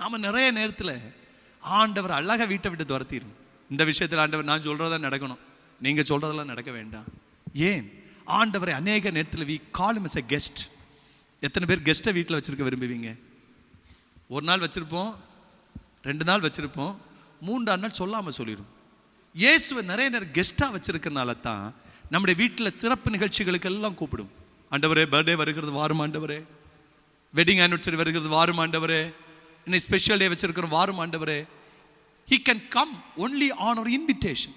நாம நிறைய நேரத்தில் ஆண்டவர் அழகா வீட்டை விட்டு துரத்திடும். இந்த விஷயத்தில் ஆண்டவர் நான் சொல்றதா நடக்கணும், நீங்க சொல்றதெல்லாம் நடக்க வேண்டாம். ஏன்? ஆண்டவரை அநேக நேரத்தில் we call him as a guest. எத்தனை பேர் கெஸ்ட்டை வீட்டில் வச்சிருக்க விரும்புவீங்க? ஒரு நாள் வச்சிருப்போம், 2 நாள் வச்சிருப்போம், 3ஆம் நாள் சொல்லாமல் சொல்லிடும். இயேசுவை நிறைய நேரம் கெஸ்ட்டாக வச்சிருக்கிறனால தான் நம்முடைய வீட்டில் சிறப்பு நிகழ்ச்சிகளுக்கு எல்லாம் கூப்பிடும். ஆண்டவரே, பர்த்டே வருகிறது வாரும் ஆண்டவரே, வெட்டிங் ஆனிவர்சரி வருகிறது வாரும் ஆண்டவரே, இன்னும் ஸ்பெஷல் டே வச்சிருக்கிறோம் வாரும் ஆண்டவரே. He can come only on our invitation.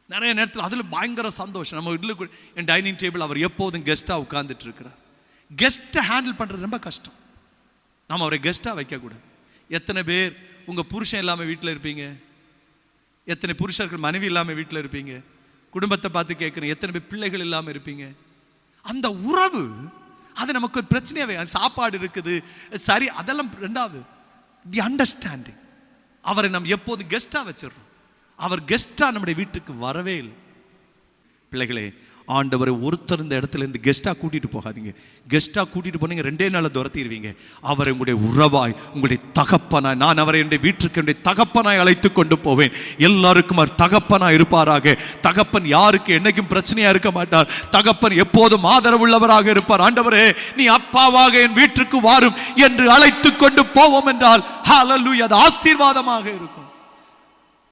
நிறைய நேரத்தில் அதில் பயங்கர சந்தோஷம். நம்ம வீட்டில் என் டைனிங் டேபிள் அவர் எப்போதும் கெஸ்ட்டாக உட்கார்ந்துட்டு இருக்கிறார். கெஸ்ட்டை ஹேண்டில் பண்ணுறது ரொம்ப கஷ்டம். நாம் அவரை கெஸ்ட்டாக வைக்கக்கூடாது. எத்தனை பேர் உங்கள் புருஷன் இல்லாமல் வீட்டில் இருப்பீங்க? எத்தனை புருஷர்கள் மனைவி இல்லாமல் வீட்டில் இருப்பீங்க? குடும்பத்தை பார்த்து கேட்குறேன், எத்தனை பேர் பிள்ளைகள் இல்லாமல் இருப்பீங்க? அந்த உறவு அது நமக்கு ஒரு பிரச்சனையாவே. சாப்பாடு இருக்குது சரி, அதெல்லாம் ரெண்டாவது. தி அண்டர்ஸ்டாண்டிங். அவரை நம்ம எப்போது கெஸ்ட்டாக வச்சிடறோம். அவர் கெஸ்ட்டாக நம்முடைய வீட்டுக்கு வரவே இல்லை. பிள்ளைகளே, ஆண்டவரை ஒருத்தர் இந்த இடத்துல இருந்து கெஸ்ட்டாக கூட்டிகிட்டு போகாதீங்க. கெஸ்ட்டாக கூட்டிகிட்டு போனீங்க 2 நாளில் துரத்திடுவீங்க. அவரை உங்களுடைய உறவாய், உங்களுடைய தகப்பனாய், நான் அவரை என்னுடைய வீட்டுக்கு என்னுடைய தகப்பனாய் அழைத்து கொண்டு போவேன். எல்லாருக்கும் அவர் தகப்பனாய் இருப்பாராக. தகப்பன் யாருக்கு என்னைக்கும் பிரச்சனையா இருக்க மாட்டார். தகப்பன் எப்போதும் ஆதரவுள்ளவராக இருப்பார். ஆண்டவரே, நீ அப்பாவாக என் வீட்டுக்கு வாரும் என்று அழைத்து கொண்டு போவோம் என்றால் ஹல்லேலூயா, அது ஆசீர்வாதமாக இருக்கும்.